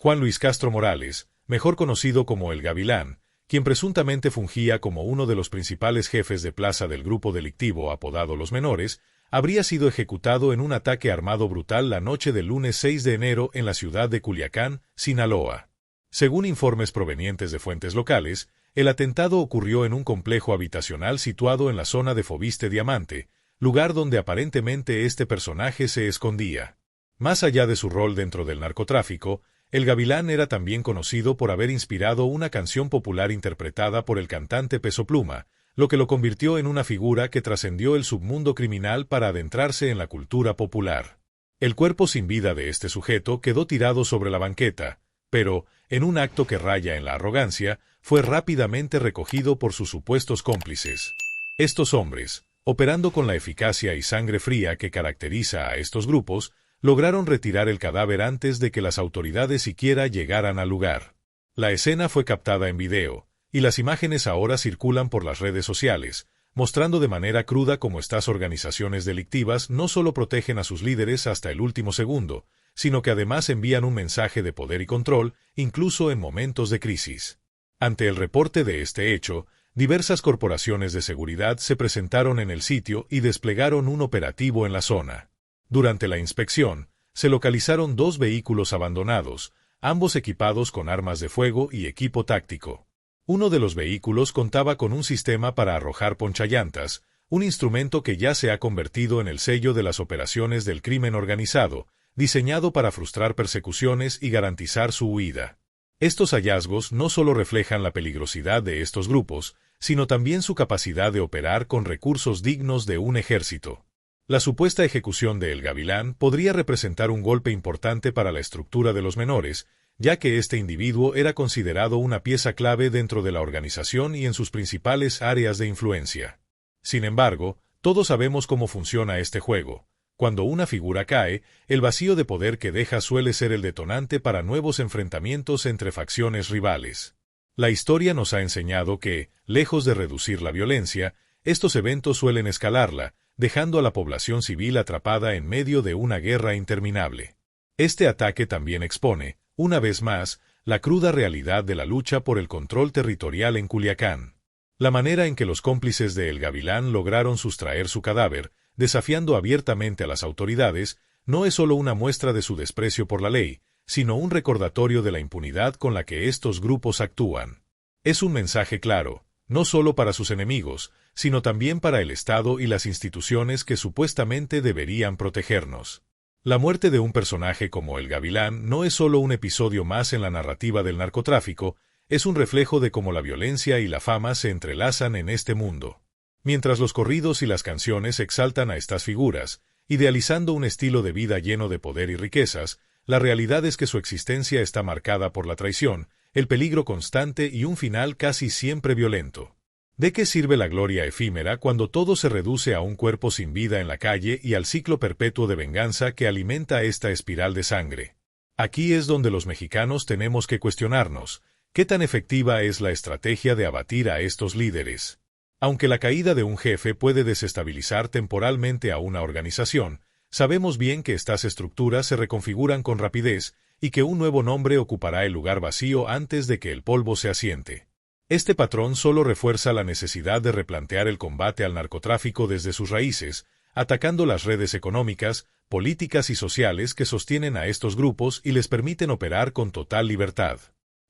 Juan Luis Castro Morales, mejor conocido como El Gavilán, quien presuntamente fungía como uno de los principales jefes de plaza del grupo delictivo apodado Los Menores, habría sido ejecutado en un ataque armado brutal la noche del lunes 6 de enero en la ciudad de Culiacán, Sinaloa. Según informes provenientes de fuentes locales, el atentado ocurrió en un complejo habitacional situado en la zona de Fobiste Diamante, lugar donde aparentemente este personaje se escondía. Más allá de su rol dentro del narcotráfico, El Gavilán era también conocido por haber inspirado una canción popular interpretada por el cantante Peso Pluma, lo que lo convirtió en una figura que trascendió el submundo criminal para adentrarse en la cultura popular. El cuerpo sin vida de este sujeto quedó tirado sobre la banqueta, pero, en un acto que raya en la arrogancia, fue rápidamente recogido por sus supuestos cómplices. Estos hombres, operando con la eficacia y sangre fría que caracteriza a estos grupos, lograron retirar el cadáver antes de que las autoridades siquiera llegaran al lugar. La escena fue captada en video, y las imágenes ahora circulan por las redes sociales, mostrando de manera cruda cómo estas organizaciones delictivas no solo protegen a sus líderes hasta el último segundo, sino que además envían un mensaje de poder y control, incluso en momentos de crisis. Ante el reporte de este hecho, diversas corporaciones de seguridad se presentaron en el sitio y desplegaron un operativo en la zona. Durante la inspección, se localizaron 2 vehículos abandonados, ambos equipados con armas de fuego y equipo táctico. Uno de los vehículos contaba con un sistema para arrojar ponchallantas, un instrumento que ya se ha convertido en el sello de las operaciones del crimen organizado, diseñado para frustrar persecuciones y garantizar su huida. Estos hallazgos no solo reflejan la peligrosidad de estos grupos, sino también su capacidad de operar con recursos dignos de un ejército. La supuesta ejecución de El Gavilán podría representar un golpe importante para la estructura de Los Menores, ya que este individuo era considerado una pieza clave dentro de la organización y en sus principales áreas de influencia. Sin embargo, todos sabemos cómo funciona este juego. Cuando una figura cae, el vacío de poder que deja suele ser el detonante para nuevos enfrentamientos entre facciones rivales. La historia nos ha enseñado que, lejos de reducir la violencia, estos eventos suelen escalarla, dejando a la población civil atrapada en medio de una guerra interminable. Este ataque también expone, una vez más, la cruda realidad de la lucha por el control territorial en Culiacán. La manera en que los cómplices de El Gavilán lograron sustraer su cadáver, desafiando abiertamente a las autoridades, no es solo una muestra de su desprecio por la ley, sino un recordatorio de la impunidad con la que estos grupos actúan. Es un mensaje claro, no solo para sus enemigos, sino también para el Estado y las instituciones que supuestamente deberían protegernos. La muerte de un personaje como El Gavilán no es solo un episodio más en la narrativa del narcotráfico, es un reflejo de cómo la violencia y la fama se entrelazan en este mundo. Mientras los corridos y las canciones exaltan a estas figuras, idealizando un estilo de vida lleno de poder y riquezas, la realidad es que su existencia está marcada por la traición, el peligro constante y un final casi siempre violento. ¿De qué sirve la gloria efímera cuando todo se reduce a un cuerpo sin vida en la calle y al ciclo perpetuo de venganza que alimenta esta espiral de sangre? Aquí es donde los mexicanos tenemos que cuestionarnos, ¿qué tan efectiva es la estrategia de abatir a estos líderes? Aunque la caída de un jefe puede desestabilizar temporalmente a una organización, sabemos bien que estas estructuras se reconfiguran con rapidez y que un nuevo nombre ocupará el lugar vacío antes de que el polvo se asiente. Este patrón solo refuerza la necesidad de replantear el combate al narcotráfico desde sus raíces, atacando las redes económicas, políticas y sociales que sostienen a estos grupos y les permiten operar con total libertad.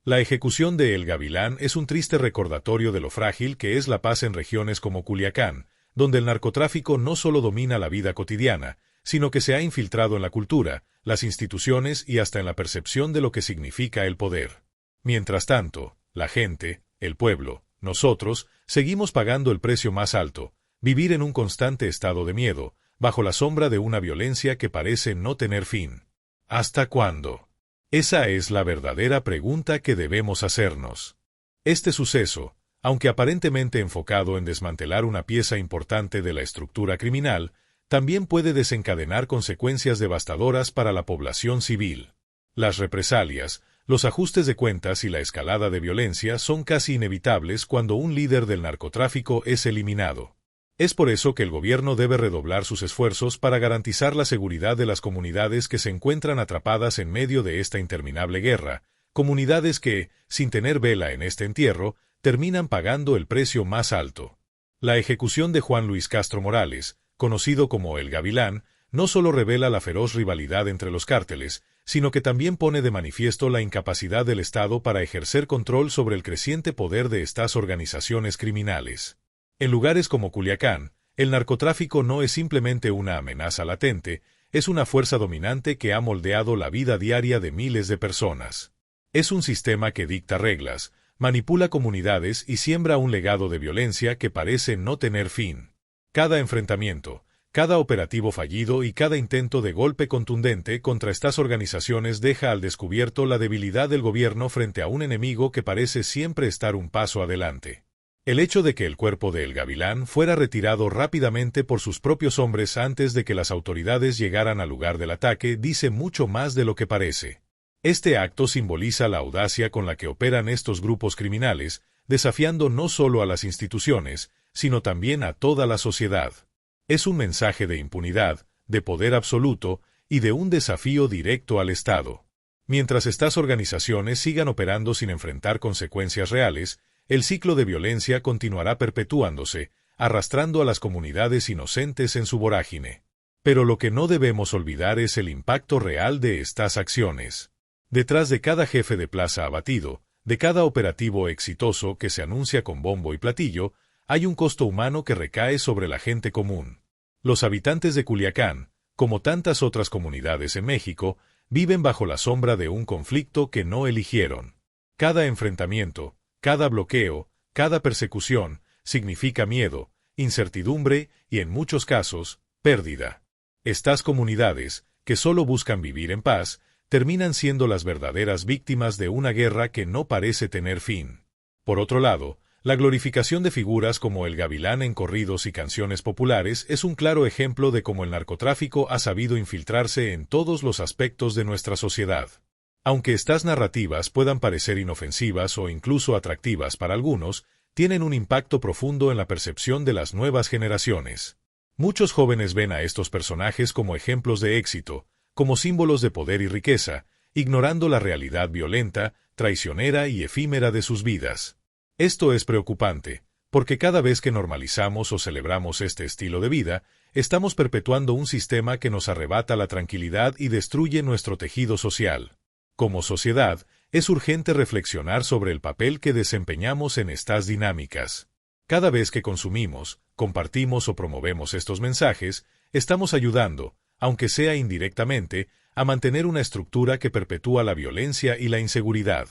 La ejecución de El Gavilán es un triste recordatorio de lo frágil que es la paz en regiones como Culiacán, donde el narcotráfico no solo domina la vida cotidiana, sino que se ha infiltrado en la cultura, las instituciones y hasta en la percepción de lo que significa el poder. Mientras tanto, la gente, el pueblo, nosotros, seguimos pagando el precio más alto, vivir en un constante estado de miedo, bajo la sombra de una violencia que parece no tener fin. ¿Hasta cuándo? Esa es la verdadera pregunta que debemos hacernos. Este suceso, aunque aparentemente enfocado en desmantelar una pieza importante de la estructura criminal, también puede desencadenar consecuencias devastadoras para la población civil. Las represalias, los ajustes de cuentas y la escalada de violencia son casi inevitables cuando un líder del narcotráfico es eliminado. Es por eso que el gobierno debe redoblar sus esfuerzos para garantizar la seguridad de las comunidades que se encuentran atrapadas en medio de esta interminable guerra, comunidades que, sin tener vela en este entierro, terminan pagando el precio más alto. La ejecución de Juan Luis Castro Morales, conocido como El Gavilán, no solo revela la feroz rivalidad entre los cárteles, sino que también pone de manifiesto la incapacidad del Estado para ejercer control sobre el creciente poder de estas organizaciones criminales. En lugares como Culiacán, el narcotráfico no es simplemente una amenaza latente, es una fuerza dominante que ha moldeado la vida diaria de miles de personas. Es un sistema que dicta reglas, manipula comunidades y siembra un legado de violencia que parece no tener fin. Cada enfrentamiento, cada operativo fallido y cada intento de golpe contundente contra estas organizaciones deja al descubierto la debilidad del gobierno frente a un enemigo que parece siempre estar un paso adelante. El hecho de que el cuerpo de El Gavilán fuera retirado rápidamente por sus propios hombres antes de que las autoridades llegaran al lugar del ataque dice mucho más de lo que parece. Este acto simboliza la audacia con la que operan estos grupos criminales, desafiando no solo a las instituciones, sino también a toda la sociedad. Es un mensaje de impunidad, de poder absoluto y de un desafío directo al Estado. Mientras estas organizaciones sigan operando sin enfrentar consecuencias reales, el ciclo de violencia continuará perpetuándose, arrastrando a las comunidades inocentes en su vorágine. Pero lo que no debemos olvidar es el impacto real de estas acciones. Detrás de cada jefe de plaza abatido, de cada operativo exitoso que se anuncia con bombo y platillo, hay un costo humano que recae sobre la gente común. Los habitantes de Culiacán, como tantas otras comunidades en México, viven bajo la sombra de un conflicto que no eligieron. Cada enfrentamiento, cada bloqueo, cada persecución, significa miedo, incertidumbre y, en muchos casos, pérdida. Estas comunidades, que solo buscan vivir en paz, terminan siendo las verdaderas víctimas de una guerra que no parece tener fin. Por otro lado, la glorificación de figuras como El Gavilán en corridos y canciones populares es un claro ejemplo de cómo el narcotráfico ha sabido infiltrarse en todos los aspectos de nuestra sociedad. Aunque estas narrativas puedan parecer inofensivas o incluso atractivas para algunos, tienen un impacto profundo en la percepción de las nuevas generaciones. Muchos jóvenes ven a estos personajes como ejemplos de éxito, como símbolos de poder y riqueza, ignorando la realidad violenta, traicionera y efímera de sus vidas. Esto es preocupante, porque cada vez que normalizamos o celebramos este estilo de vida, estamos perpetuando un sistema que nos arrebata la tranquilidad y destruye nuestro tejido social. Como sociedad, es urgente reflexionar sobre el papel que desempeñamos en estas dinámicas. Cada vez que consumimos, compartimos o promovemos estos mensajes, estamos ayudando, aunque sea indirectamente, a mantener una estructura que perpetúa la violencia y la inseguridad.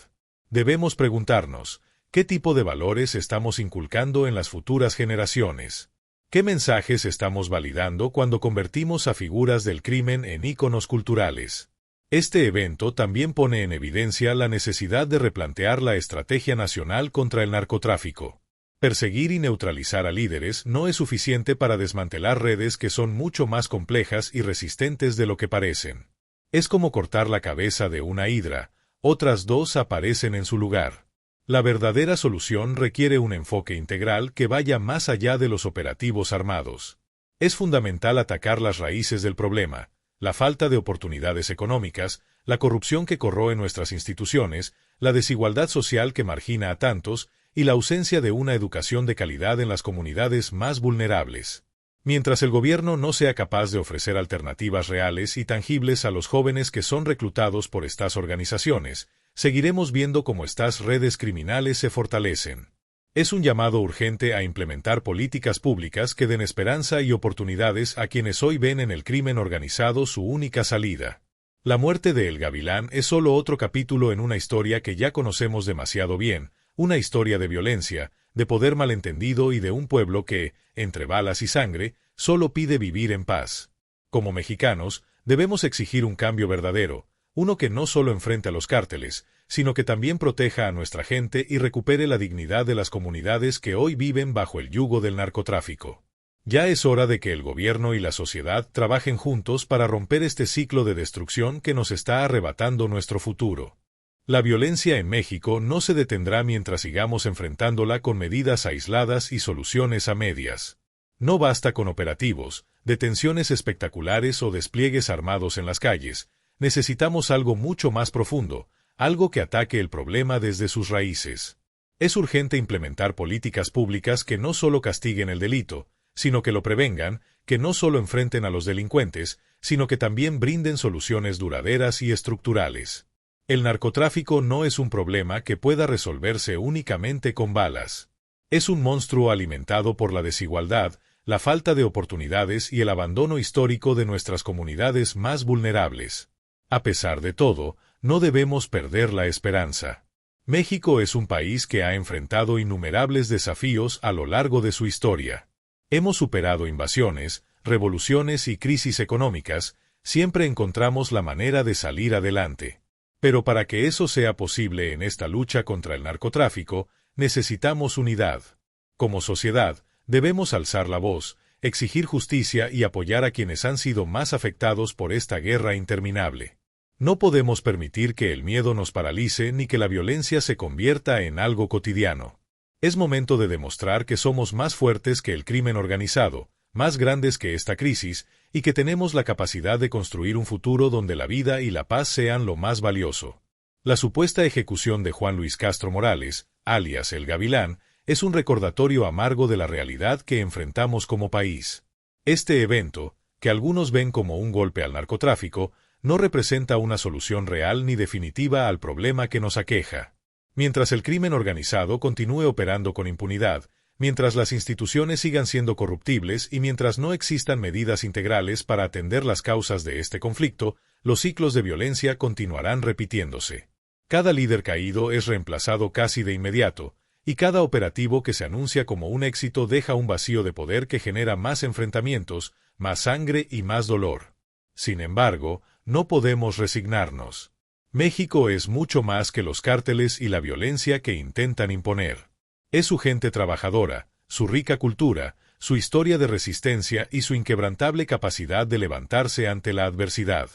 Debemos preguntarnos, ¿qué tipo de valores estamos inculcando en las futuras generaciones? ¿Qué mensajes estamos validando cuando convertimos a figuras del crimen en íconos culturales? Este evento también pone en evidencia la necesidad de replantear la estrategia nacional contra el narcotráfico. Perseguir y neutralizar a líderes no es suficiente para desmantelar redes que son mucho más complejas y resistentes de lo que parecen. Es como cortar la cabeza de una hidra, otras dos aparecen en su lugar. La verdadera solución requiere un enfoque integral que vaya más allá de los operativos armados. Es fundamental atacar las raíces del problema, la falta de oportunidades económicas, la corrupción que corroe nuestras instituciones, la desigualdad social que margina a tantos y la ausencia de una educación de calidad en las comunidades más vulnerables. Mientras el gobierno no sea capaz de ofrecer alternativas reales y tangibles a los jóvenes que son reclutados por estas organizaciones, seguiremos viendo cómo estas redes criminales se fortalecen. Es un llamado urgente a implementar políticas públicas que den esperanza y oportunidades a quienes hoy ven en el crimen organizado su única salida. La muerte de El Gavilán es solo otro capítulo en una historia que ya conocemos demasiado bien, una historia de violencia, de poder malentendido y de un pueblo que, entre balas y sangre, solo pide vivir en paz. Como mexicanos, debemos exigir un cambio verdadero, uno que no solo enfrente a los cárteles, sino que también proteja a nuestra gente y recupere la dignidad de las comunidades que hoy viven bajo el yugo del narcotráfico. Ya es hora de que el gobierno y la sociedad trabajen juntos para romper este ciclo de destrucción que nos está arrebatando nuestro futuro. La violencia en México no se detendrá mientras sigamos enfrentándola con medidas aisladas y soluciones a medias. No basta con operativos, detenciones espectaculares o despliegues armados en las calles. Necesitamos algo mucho más profundo, algo que ataque el problema desde sus raíces. Es urgente implementar políticas públicas que no solo castiguen el delito, sino que lo prevengan, que no solo enfrenten a los delincuentes, sino que también brinden soluciones duraderas y estructurales. El narcotráfico no es un problema que pueda resolverse únicamente con balas. Es un monstruo alimentado por la desigualdad, la falta de oportunidades y el abandono histórico de nuestras comunidades más vulnerables. A pesar de todo, no debemos perder la esperanza. México es un país que ha enfrentado innumerables desafíos a lo largo de su historia. Hemos superado invasiones, revoluciones y crisis económicas, siempre encontramos la manera de salir adelante. Pero para que eso sea posible en esta lucha contra el narcotráfico, necesitamos unidad. Como sociedad, debemos alzar la voz, exigir justicia y apoyar a quienes han sido más afectados por esta guerra interminable. No podemos permitir que el miedo nos paralice ni que la violencia se convierta en algo cotidiano. Es momento de demostrar que somos más fuertes que el crimen organizado, más grandes que esta crisis, y que tenemos la capacidad de construir un futuro donde la vida y la paz sean lo más valioso. La supuesta ejecución de Juan Luis Castro Morales, alias El Gavilán, es un recordatorio amargo de la realidad que enfrentamos como país. Este evento, que algunos ven como un golpe al narcotráfico, no representa una solución real ni definitiva al problema que nos aqueja. Mientras el crimen organizado continúe operando con impunidad, mientras las instituciones sigan siendo corruptibles y mientras no existan medidas integrales para atender las causas de este conflicto, los ciclos de violencia continuarán repitiéndose. Cada líder caído es reemplazado casi de inmediato, y cada operativo que se anuncia como un éxito deja un vacío de poder que genera más enfrentamientos, más sangre y más dolor. Sin embargo, no podemos resignarnos. México es mucho más que los cárteles y la violencia que intentan imponer. Es su gente trabajadora, su rica cultura, su historia de resistencia y su inquebrantable capacidad de levantarse ante la adversidad.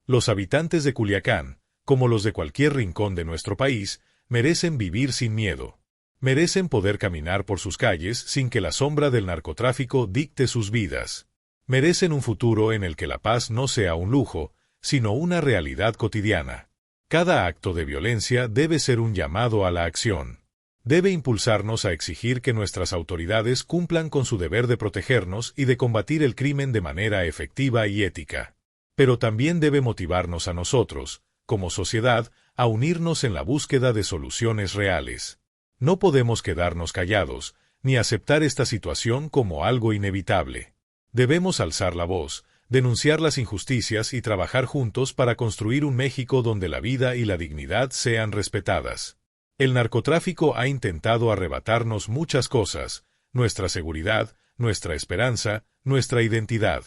Los habitantes de Culiacán, como los de cualquier rincón de nuestro país, merecen vivir sin miedo. Merecen poder caminar por sus calles sin que la sombra del narcotráfico dicte sus vidas. Merecen un futuro en el que la paz no sea un lujo, sino una realidad cotidiana. Cada acto de violencia debe ser un llamado a la acción. Debe impulsarnos a exigir que nuestras autoridades cumplan con su deber de protegernos y de combatir el crimen de manera efectiva y ética. Pero también debe motivarnos a nosotros, como sociedad, a unirnos en la búsqueda de soluciones reales. No podemos quedarnos callados, ni aceptar esta situación como algo inevitable. Debemos alzar la voz, denunciar las injusticias y trabajar juntos para construir un México donde la vida y la dignidad sean respetadas. El narcotráfico ha intentado arrebatarnos muchas cosas, nuestra seguridad, nuestra esperanza, nuestra identidad.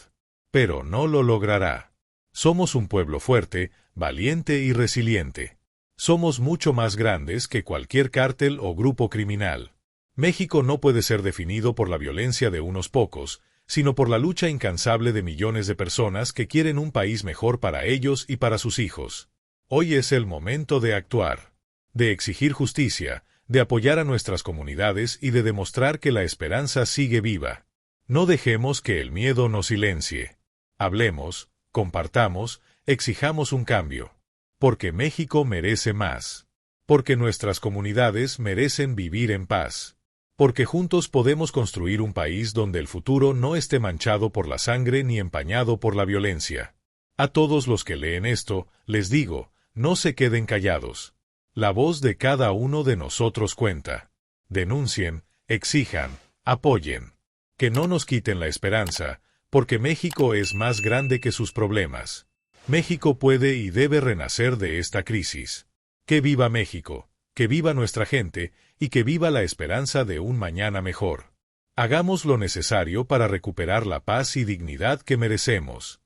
Pero no lo logrará. Somos un pueblo fuerte, valiente y resiliente. Somos mucho más grandes que cualquier cártel o grupo criminal. México no puede ser definido por la violencia de unos pocos, sino por la lucha incansable de millones de personas que quieren un país mejor para ellos y para sus hijos. Hoy es el momento de actuar, de exigir justicia, de apoyar a nuestras comunidades y de demostrar que la esperanza sigue viva. No dejemos que el miedo nos silencie. Hablemos, compartamos, exijamos un cambio. Porque México merece más. Porque nuestras comunidades merecen vivir en paz. Porque juntos podemos construir un país donde el futuro no esté manchado por la sangre ni empañado por la violencia. A todos los que leen esto, les digo, no se queden callados. La voz de cada uno de nosotros cuenta. Denuncien, exijan, apoyen. Que no nos quiten la esperanza, porque México es más grande que sus problemas. México puede y debe renacer de esta crisis. ¡Que viva México! ¡Que viva nuestra gente! Y que viva la esperanza de un mañana mejor. Hagamos lo necesario para recuperar la paz y dignidad que merecemos.